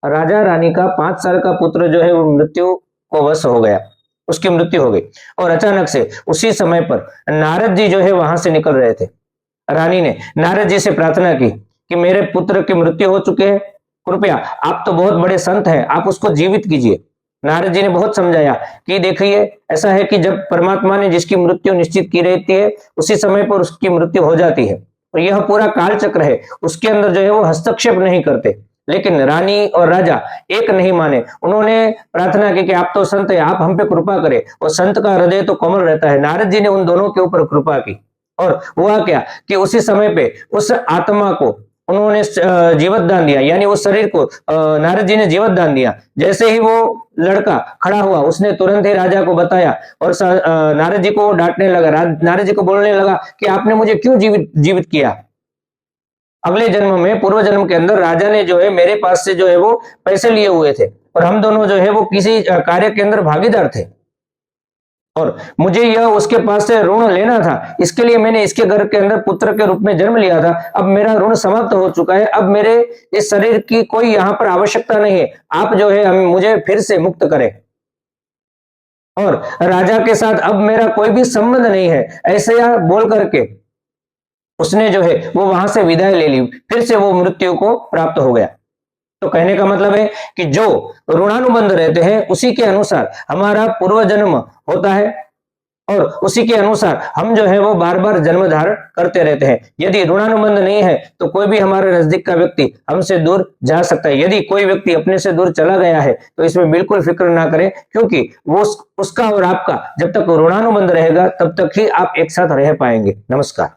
राजा रानी का 5 साल का पुत्र जो है वो मृत्यु को वश हो गया, उसकी मृत्यु हो गई। और अचानक से उसी समय पर नारद जी जो है वहां से निकल रहे थे। रानी ने नारद जी से प्रार्थना की कि मेरे पुत्र की मृत्यु हो चुकी है, कृपया आप तो बहुत बड़े संत हैं, आप उसको जीवित कीजिए। नारद जी ने बहुत समझाया कि देखिए, ऐसा है कि जब परमात्मा ने जिसकी मृत्यु निश्चित की रहती है उसी समय पर उसकी मृत्यु हो जाती है, और यह पूरा काल चक्र है, उसके अंदर जो है वो हस्तक्षेप नहीं करते। लेकिन रानी और राजा एक नहीं माने, उन्होंने प्रार्थना की कि आप तो संत है, आप हम पे कृपा करें, और संत का हृदय तो कोमल रहता है। नारद जी ने उन दोनों के ऊपर कृपा की, और हुआ क्या कि उसी समय पे उस आत्मा को उन्होंने जीवत दान दिया, यानी उस शरीर को नारद जी ने जीवत दान दिया। जैसे ही वो लड़का खड़ा हुआ, उसने तुरंत ही राजा को बताया, और नारद जी को डांटने लगा, नारद जी को बोलने लगा कि आपने मुझे क्यों जीवित जीवित किया। अगले जन्म में, पूर्व जन्म के अंदर राजा ने जो है मेरे पास से जो है वो पैसे लिए हुए थे, और हम दोनों जो है वो किसी कार्य के अंदर भागीदार थे, और मुझे यह उसके पास से ऋण लेना था। इसके लिए मैंने इसके घर के अंदर पुत्र के रूप में जन्म लिया था। अब मेरा ऋण समाप्त हो चुका है, अब मेरे इस शरीर की कोई यहाँ पर आवश्यकता नहीं है, आप जो है मुझे फिर से मुक्त करें, और राजा के साथ अब मेरा कोई भी संबंध नहीं है। ऐसे बोल करके उसने जो है वो वहां से विदाई ले ली, फिर से वो मृत्यु को प्राप्त हो गया। तो कहने का मतलब है कि जो ऋणानुबंध रहते हैं उसी के अनुसार हमारा पूर्व जन्म होता है, और उसी के अनुसार हम जो है वो बार बार जन्म धारण करते रहते हैं। यदि ऋणानुबंध नहीं है तो कोई भी हमारे नजदीक का व्यक्ति हमसे दूर जा सकता है। यदि कोई व्यक्ति अपने से दूर चला गया है तो इसमें बिल्कुल फिक्र ना करें, क्योंकि वो उसका और आपका जब तक ऋणानुबंध रहेगा तब तक ही आप एक साथ रह पाएंगे। नमस्कार।